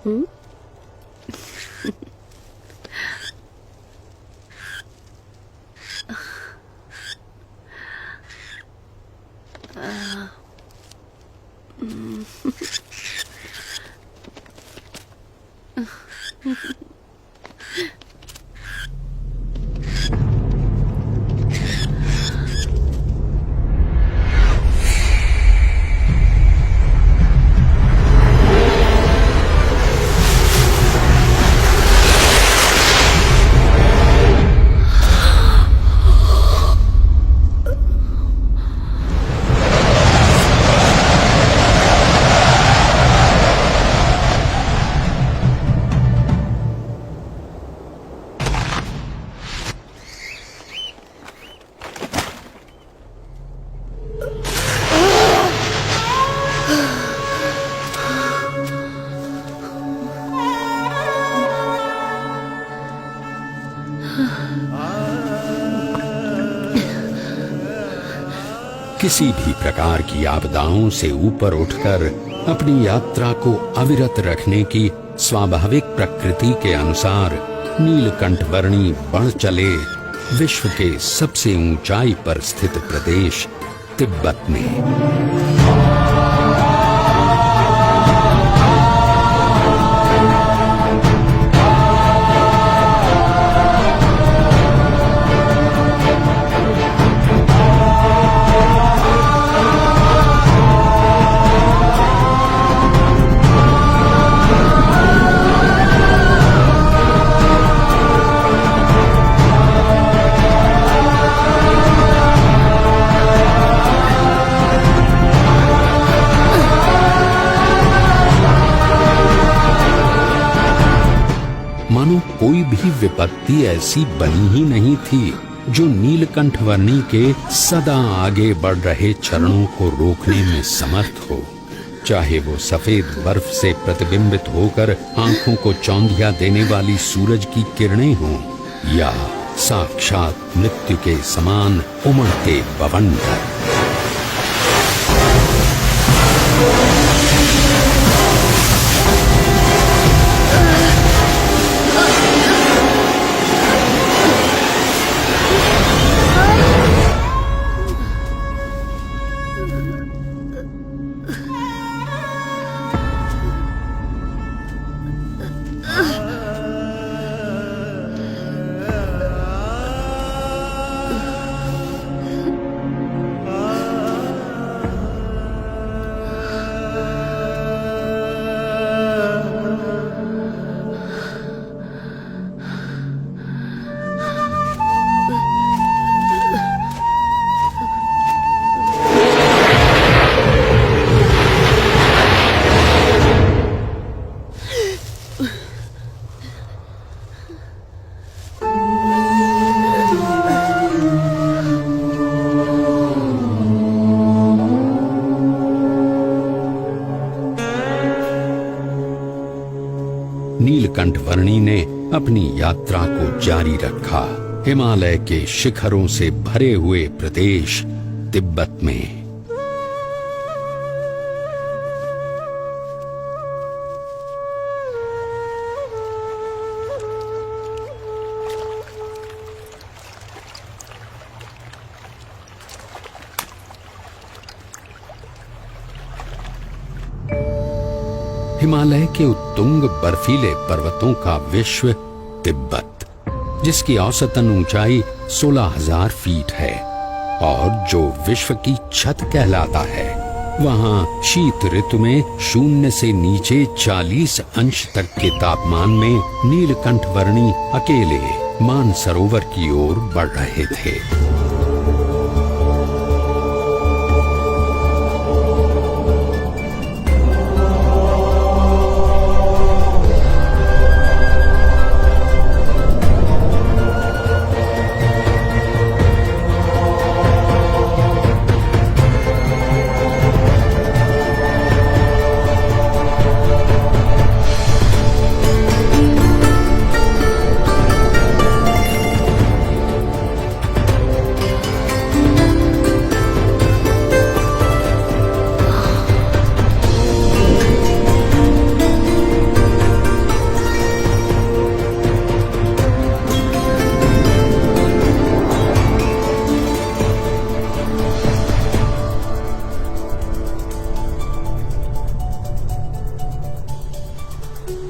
हम्म। किसी भी प्रकार की आपदाओं से ऊपर उठकर अपनी यात्रा को अविरत रखने की स्वाभाविक प्रकृति के अनुसार नीलकंठवर्णी बढ़ चले विश्व के सबसे ऊंचाई पर स्थित प्रदेश तिब्बत में। मानो कोई भी विपत्ति ऐसी बनी ही नहीं थी जो नीलकंठवर्णी के सदा आगे बढ़ रहे चरणों को रोकने में समर्थ हो। चाहे वो सफेद बर्फ से प्रतिबिंबित होकर आंखों को चौंधिया देने वाली सूरज की किरणें हों या साक्षात मृत्यु के समान उमड़ते बवंडर। नीलकंठवर्णी ने अपनी यात्रा को जारी रखा हिमालय के शिखरों से भरे हुए प्रदेश तिब्बत में। हिमालय के उत्तुंग बर्फीले पर्वतों का विश्व तिब्बत, जिसकी औसतन ऊंचाई 16,000 फीट है और जो विश्व की छत कहलाता है, वहाँ शीत ऋतु में 0 से नीचे 40 अंश तक के तापमान में नीलकंठवर्णी अकेले मानसरोवर की ओर बढ़ रहे थे।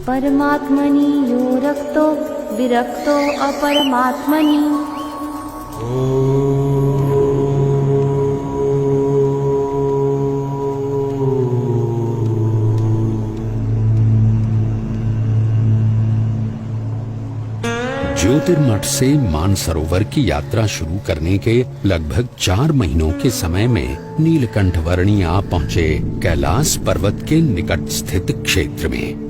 परमात्मनि यो रक्तो विरक्तो अपरमात्मनि। ज्योतिर्मठ से मानसरोवर की यात्रा शुरू करने के लगभग 4 महीनों के समय में नीलकंठ वर्णी आ पहुंचे कैलाश पर्वत के निकट स्थित क्षेत्र में।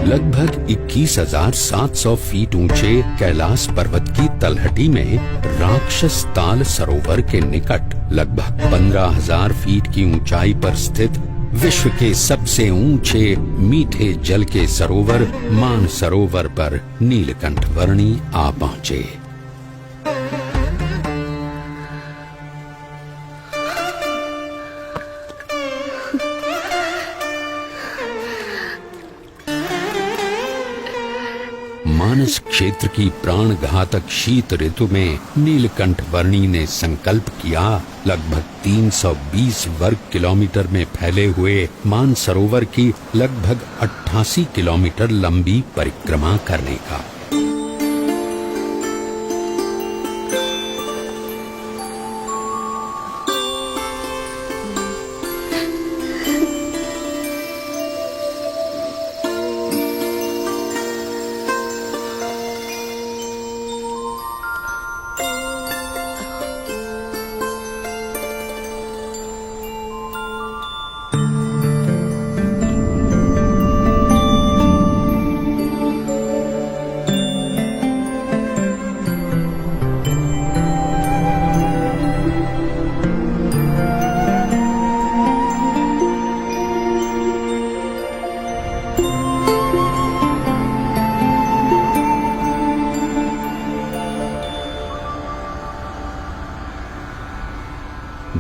लगभग 21,700 फीट ऊंचे कैलाश पर्वत की तलहटी में राक्षस ताल सरोवर के निकट लगभग 15,000 फीट की ऊंचाई पर स्थित विश्व के सबसे ऊंचे मीठे जल के सरोवर मानसरोवर पर नीलकंठ वर्णी आ पहुंचे। मानस क्षेत्र की प्राण घातक शीत ऋतु में नीलकंठ वर्णी ने संकल्प किया लगभग 320 वर्ग किलोमीटर में फैले हुए मानसरोवर की लगभग 88 किलोमीटर लंबी परिक्रमा करने का।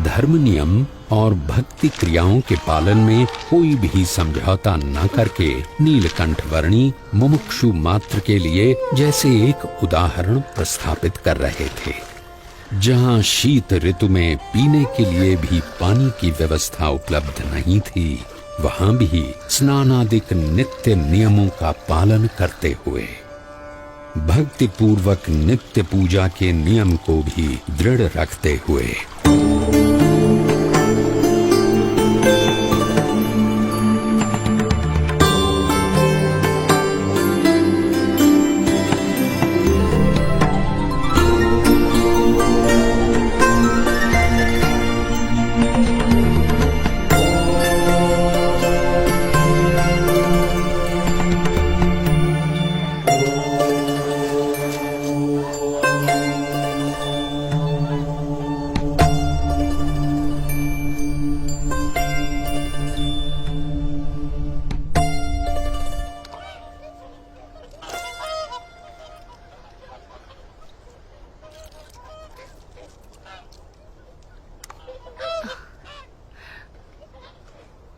धर्म नियम और भक्ति क्रियाओं के पालन में कोई भी समझौता न करके नीलकंठ वर्णी मुमुक्षु मात्र के लिए जैसे एक उदाहरण प्रस्थापित कर रहे थे। जहां शीत ऋतु में पीने के लिए भी पानी की व्यवस्था उपलब्ध नहीं थी, वहां भी स्नानादिक नित्य नियमों का पालन करते हुए भक्ति पूर्वक नित्य पूजा के नियम को भी दृढ़ रखते हुए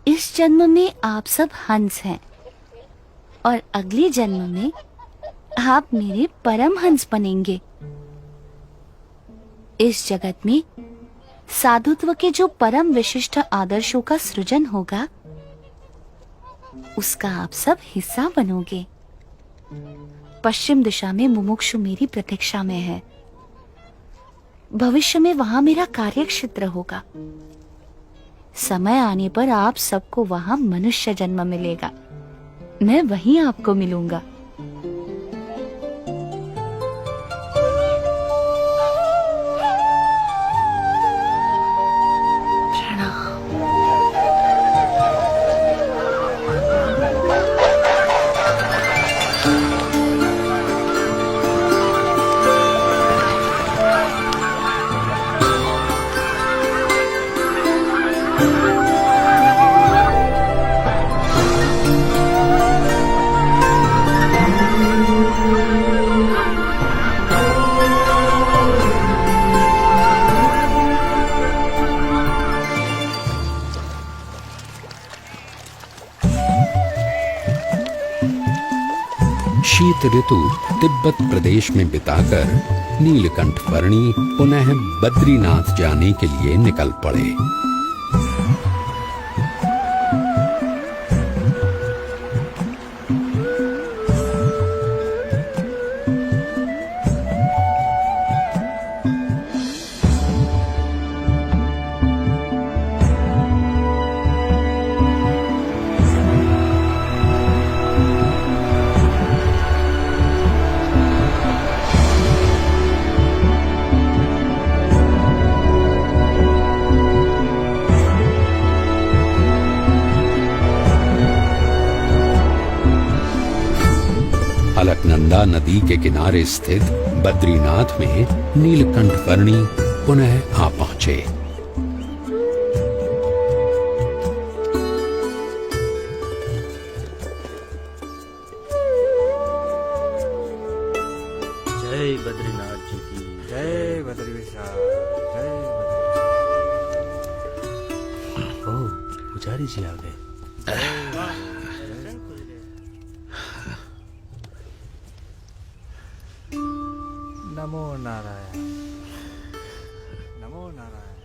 इस जन्म में आप सब हंस हैं और अगले जन्म में आप मेरे परम हंस बनेंगे। इस जगत में साधुत्व के जो परम विशिष्ट आदर्शों का सृजन होगा, उसका आप सब हिस्सा बनोगे। पश्चिम दिशा में मुमुक्षु मेरी प्रतीक्षा में है। भविष्य में वहां मेरा कार्य क्षेत्र होगा। समय आने पर आप सबको वहां मनुष्य जन्म मिलेगा। मैं वहीं आपको मिलूंगा। शरद ऋतु तिब्बत प्रदेश में बिताकर नीलकंठ वर्णी पुनः बद्रीनाथ जाने के लिए निकल पड़े। अलकनंदा नदी के किनारे स्थित बद्रीनाथ में नीलकंठ वर्णी पुनः आ पहुंचे। जय बद्रीनाथ जी की जय बद्री विशाल, जय बद्री। ओ पुजारी जी आ गए। नमो नारायण, नमो नारायण।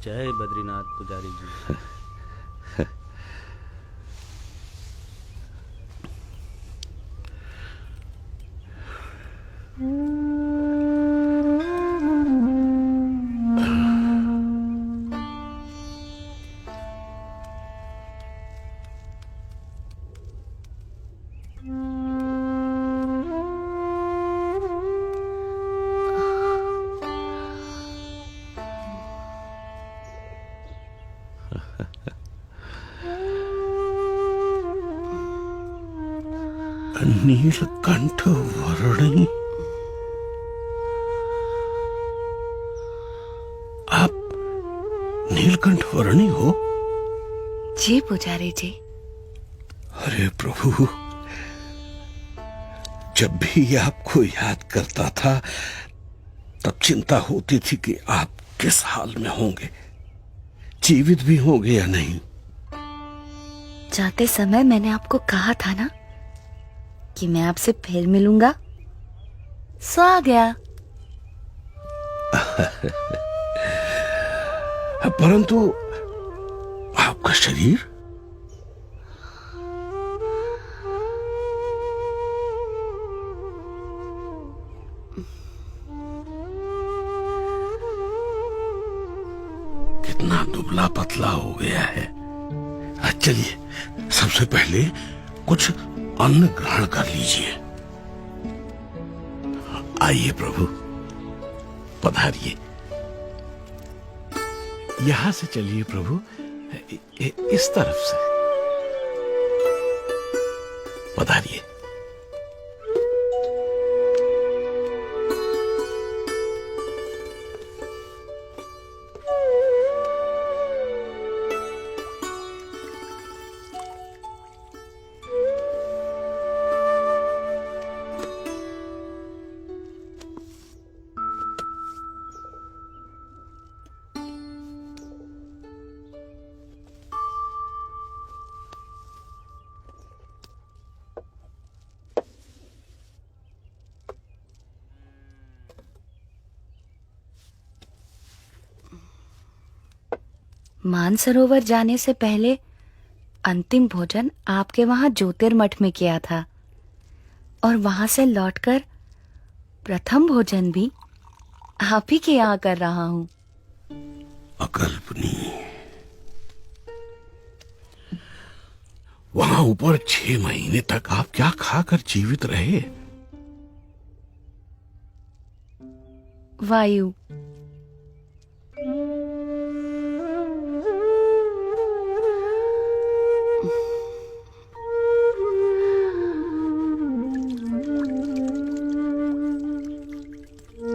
जय बद्रीनाथ पुजारी जी। नीलकंठ वर्णी, आप नीलकंठ वर्णी हो? जी पुजारी जी। अरे प्रभु, जब भी आपको याद करता था तब चिंता होती थी कि आप किस हाल में होंगे, जीवित भी होंगे या नहीं। जाते समय मैंने आपको कहा था ना कि मैं आपसे फिर मिलूंगा, सो आ गया। परंतु आपका शरीर? कितना दुबला पतला हो गया है। चलिए, सबसे पहले कुछ अन्न ग्रहण कर लीजिए। आइए प्रभु, पधारिए। यहां से चलिए प्रभु, इस तरफ से पधारिए। मानसरोवर जाने से पहले अंतिम भोजन आपके वहां ज्योतिर्मठ में किया था, और वहां से लौटकर प्रथम भोजन भी आप ही के यहाँ कर रहा हूं। अकल्पनीय। वहां ऊपर 6 महीने तक आप क्या खाकर जीवित रहे? वायु।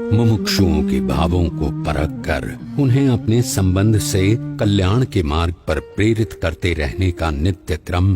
मुमुक्षुओं के भावों को परख कर उन्हें अपने संबंध से कल्याण के मार्ग पर प्रेरित करते रहने का नित्य क्रम